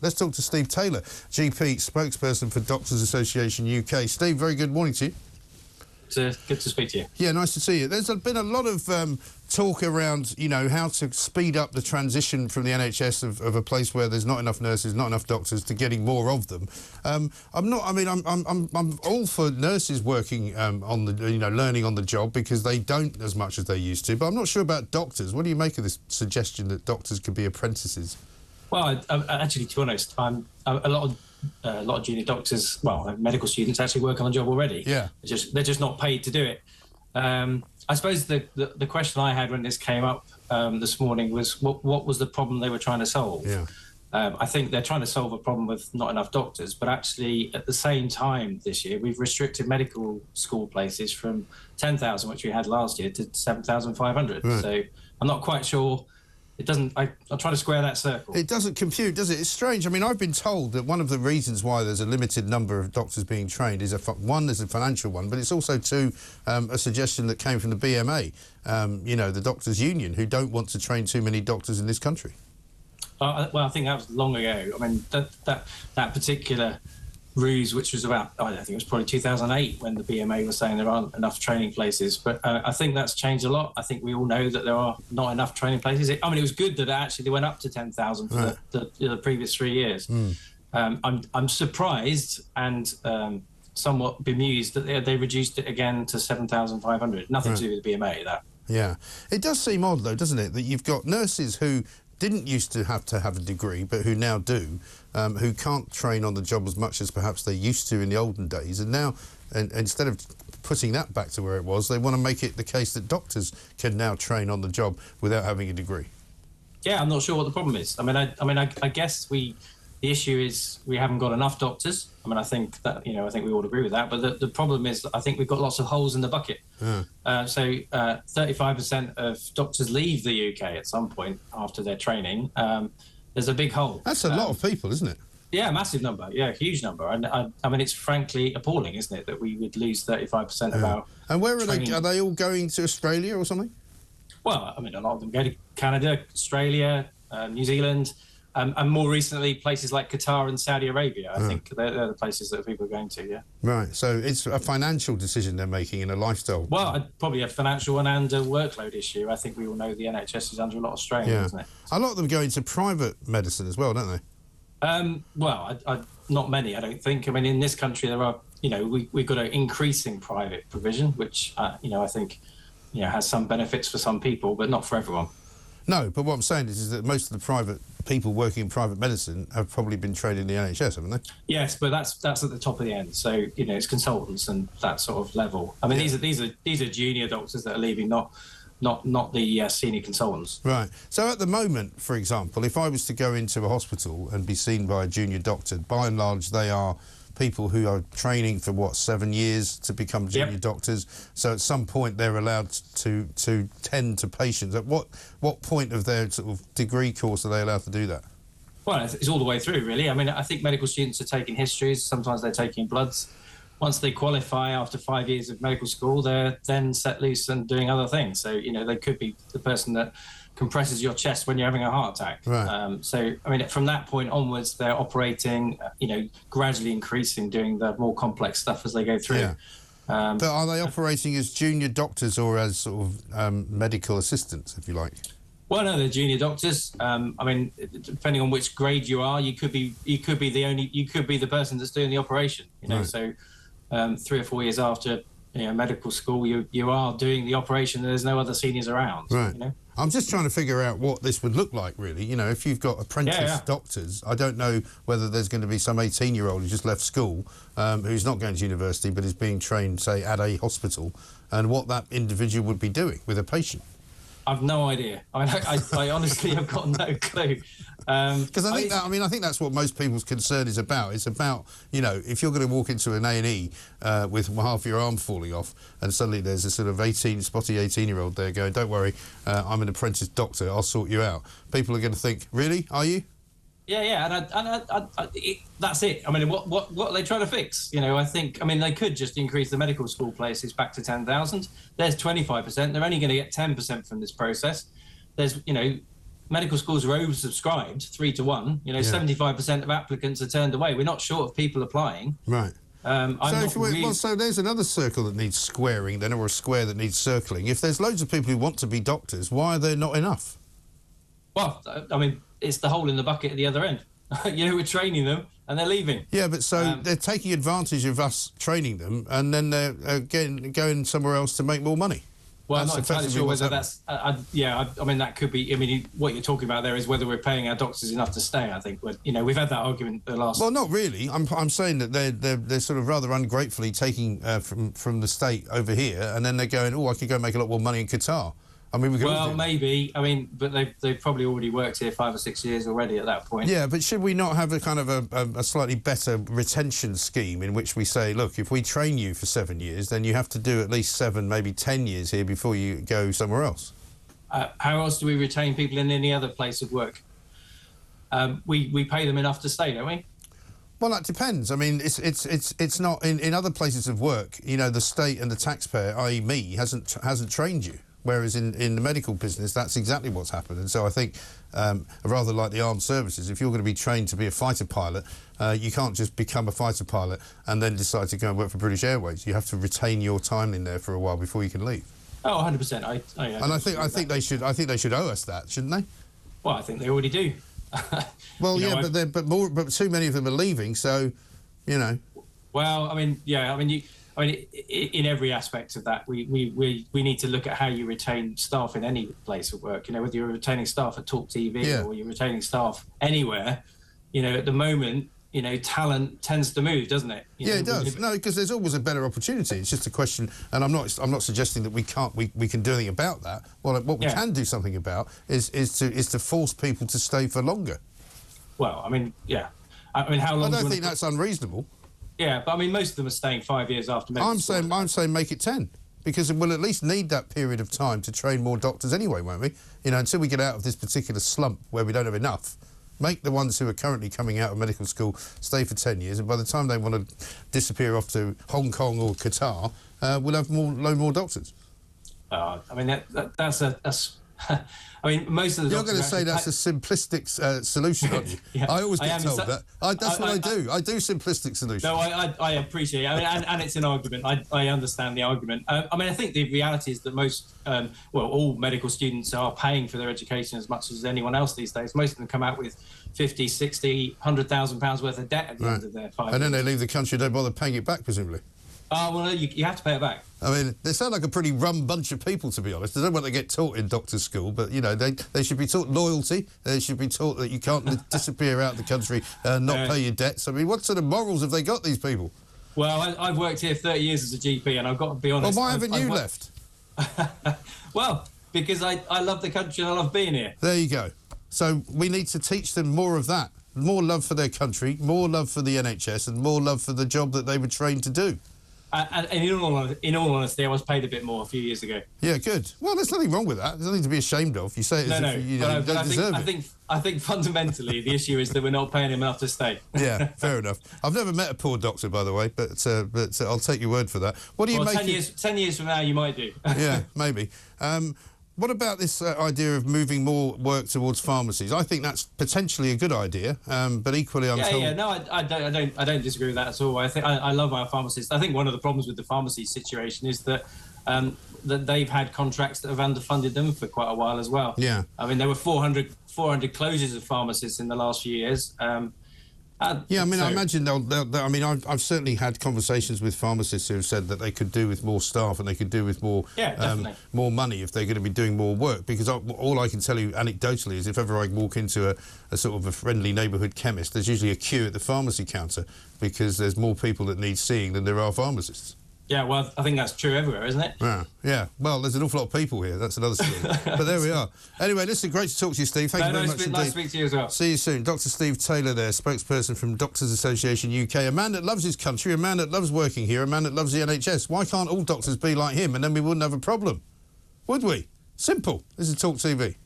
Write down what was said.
Let's talk to Steve Taylor, GP spokesperson for Doctors Association UK. Steve, very good morning to you. Good to speak to you. Yeah, nice to see you. There's been a lot of talk around, you know, how to speed up the transition from the NHS of a place where there's not enough nurses, not enough doctors, to getting more of them. I'm all for nurses working on the, you know, learning on the job, because they don't as much as they used to. But I'm not sure about doctors. What do you make of this suggestion that doctors could be apprentices? Well, actually, to be honest, a lot of junior doctors, well, medical students actually work on the job already. Yeah. They're just not paid to do it. I suppose the question I had when this came up this morning was what was the problem they were trying to solve? Yeah. I think they're trying to solve a problem with not enough doctors, but actually at the same time this year we've restricted medical school places from 10,000, which we had last year, to 7,500. Right. So I'm not quite sure. It doesn't. I'll try to square that circle. It doesn't compute, does it? It's strange. I mean, I've been told that one of the reasons why there's a limited number of doctors being trained is one, there's a financial one, but it's also two, a suggestion that came from the BMA, you know, the doctors' union, who don't want to train too many doctors in this country. Well, I think that was long ago. I mean, that particular ruse, which was about, I think it was probably 2008 when the BMA was saying there aren't enough training places. But I think that's changed a lot. I think we all know that there are not enough training places. I mean, it was good that actually they went up to 10,000 for right. the previous 3 years. I'm surprised and somewhat bemused that they reduced it again to 7,500. Nothing right. to do with the BMA, that. Yeah. It does seem odd, though, doesn't it, that you've got nurses who didn't used to have a degree, but who now do, who can't train on the job as much as perhaps they used to in the olden days. And now, instead of putting that back to where it was, they want to make it the case that doctors can now train on the job without having a degree. Yeah, I'm not sure what the problem is. I guess the issue is we haven't got enough doctors. I mean, I think we all agree with that. But the problem is that I think we've got lots of holes in the bucket. Yeah. So 35% of doctors leave the UK at some point after their training. There's a big hole. That's a lot of people, isn't it? Yeah, massive number. Yeah, huge number. And I mean, it's frankly appalling, isn't it, that we would lose 35% of our. And where are training. they? Are they all going to Australia or something? Well, I mean, a lot of them go to Canada, Australia, New Zealand. And more recently, places like Qatar and Saudi Arabia. I think they're the places that people are going to, yeah. Right, so it's a financial decision they're making and a lifestyle. Well, probably a financial one and a workload issue. I think we all know the NHS is under a lot of strain, isn't it? A lot of them go into private medicine as well, don't they? Well, not many, I don't think. I mean, in this country, there are, you know, we've got an increasing private provision, which, you know, I think, you know, has some benefits for some people, but not for everyone. No, but what I'm saying is that most of the private people working in private medicine have probably been trained in the NHS, haven't they? Yes, but that's at the top of the end. So, you know, it's consultants and that sort of level. I mean, these are junior doctors that are leaving, not the senior consultants. Right. So at the moment, for example, if I was to go into a hospital and be seen by a junior doctor, by and large they are people who are training for 7 years to become junior doctors. So at some point they're allowed to tend to patients. At what point of their sort of degree course are they allowed to do that? Well, it's all the way through, really. I mean, I think medical students are taking histories. Sometimes they're taking bloods. Once they qualify after 5 years of medical school, they're then set loose and doing other things. So, you know, they could be the person that compresses your chest when you're having a heart attack. Right. So, I mean, from that point onwards, they're operating, you know, gradually increasing, doing the more complex stuff as they go through. Yeah. But are they operating as junior doctors or as sort of medical assistants, if you like? Well, no, they're junior doctors. I mean, depending on which grade you are, you could be the person that's doing the operation. You know, so 3 or 4 years after medical school, you are doing the operation. And there's no other seniors around. Right. You know? I'm just trying to figure out what this would look like, really. You know, if you've got apprentice doctors, I don't know whether there's going to be some 18-year-old who just left school, who's not going to university but is being trained, say, at a hospital, and what that individual would be doing with a patient. I've no idea. I mean, I honestly have got no clue. Because I think that's what most people's concern is about. It's about, you know, if you're going to walk into an A&E with half your arm falling off and suddenly there's a sort of spotty 18-year-old there going, don't worry, I'm an apprentice doctor, I'll sort you out. People are going to think, really, are you? Yeah, and that's it. I mean, what are they trying to fix? You know, I mean, they could just increase the medical school places back to 10,000. There's 25%. They're only going to get 10% from this process. There's, you know, medical schools are oversubscribed 3 to 1. You know, 75% of applicants are turned away. We're not short of people applying. Right. So so there's another circle that needs squaring then, or a square that needs circling. If there's loads of people who want to be doctors, why are there not enough? Well, I mean, it's the hole in the bucket at the other end. You know, we're training them and they're leaving. Yeah, but so they're taking advantage of us training them, and then they're going somewhere else to make more money. Well, I'm not entirely sure whether that's... I mean, that could be... I mean, what you're talking about there is whether we're paying our doctors enough to stay, I think. But, you know, we've had that argument the last... Well, not really. I'm saying that they're sort of rather ungratefully taking from the state over here, and then they're going, oh, I could go make a lot more money in Qatar. I mean, maybe. I mean, but they've probably already worked here 5 or 6 years already at that point. Yeah, but should we not have a kind of a slightly better retention scheme in which we say, look, if we train you for 7 years, then you have to do at least 7, maybe 10 years here before you go somewhere else? How else do we retain people in any other place of work? We pay them enough to stay, don't we? Well, that depends. I mean, it's not in other places of work. You know, the state and the taxpayer, i.e., me, hasn't trained you. Whereas in the medical business, that's exactly what's happened. And so I think, rather like the armed services, if you're going to be trained to be a fighter pilot, you can't just become a fighter pilot and then decide to go and work for British Airways. You have to retain your time in there for a while before you can leave. Oh, 100%. And I think they should owe us that, shouldn't they? Well, I think they already do. Well, yeah, but too many of them are leaving, so, you know. Well, I mean, yeah, I mean, in every aspect of that, we need to look at how you retain staff in any place of work. You know, whether you're retaining staff at TalkTV or you're retaining staff anywhere. You know, at the moment, you know, talent tends to move, doesn't it? It does. No, because there's always a better opportunity. It's just a question, and I'm not suggesting that we can do anything about that. Well, what we can do something about is to force people to stay for longer. Well, I mean, yeah. I mean, how long? I don't think that's unreasonable. Yeah, but I mean, most of them are staying 5 years after medical school. I'm saying make it 10, because we'll at least need that period of time to train more doctors anyway, won't we? You know, until we get out of this particular slump where we don't have enough. Make the ones who are currently coming out of medical school stay for 10 years, and by the time they want to disappear off to Hong Kong or Qatar, we'll have more doctors. I mean, that's I mean, most of the You're going to say that's a simplistic solution, aren't you? Yeah, I always get told that. That's what I do. I do simplistic solutions. No, I appreciate it. I mean, and it's an argument. I understand the argument. I mean, I think the reality is that most, all medical students are paying for their education as much as anyone else these days. Most of them come out with 50, 60, £100,000 worth of debt at the end of their 5 years. And then they leave the country, don't bother paying it back, presumably. Well, you have to pay it back. I mean, they sound like a pretty rum bunch of people, to be honest. I don't know what they get taught in doctor's school, but, you know, they should be taught loyalty. They should be taught that you can't disappear out of the country and not pay your debts. I mean, what sort of morals have they got, these people? Well, I've worked here 30 years as a GP, and I've got to be honest... Well, why haven't you left? Well, because I love the country and I love being here. There you go. So we need to teach them more of that. More love for their country, more love for the NHS, and more love for the job that they were trained to do. And in all honesty, I was paid a bit more a few years ago. Yeah, good. Well, there's nothing wrong with that. There's nothing to be ashamed of. You say it as if you don't deserve it. I think fundamentally the issue is that we're not paying him enough to stay. Yeah, fair enough. I've never met a poor doctor, by the way, but I'll take your word for that. What do you make? 10 years from now, you might do. Yeah, maybe. What about this idea of moving more work towards pharmacies? I think that's potentially a good idea, but equally, I'm told... Yeah, no, I don't disagree with that at all. I think I love our pharmacists. I think one of the problems with the pharmacy situation is that that they've had contracts that have underfunded them for quite a while as well. Yeah. I mean, there were 400 closures of pharmacists in the last few years. Yeah, I mean, I imagine I mean, I've certainly had conversations with pharmacists who have said that they could do with more staff and they could do with more more money if they're going to be doing more work. Because all I can tell you anecdotally is if ever I walk into a sort of a friendly neighbourhood chemist, there's usually a queue at the pharmacy counter because there's more people that need seeing than there are pharmacists. Yeah, well, I think that's true everywhere, isn't it? Yeah. Well, there's an awful lot of people here. That's another story. But there we are. Anyway, listen, great to talk to you, Steve. Thank you very much indeed. Nice to speak to you as well. See you soon. Dr. Steve Taylor there, spokesperson from Doctors Association UK, a man that loves his country, a man that loves working here, a man that loves the NHS. Why can't all doctors be like him and then we wouldn't have a problem? Would we? Simple. This is TalkTV.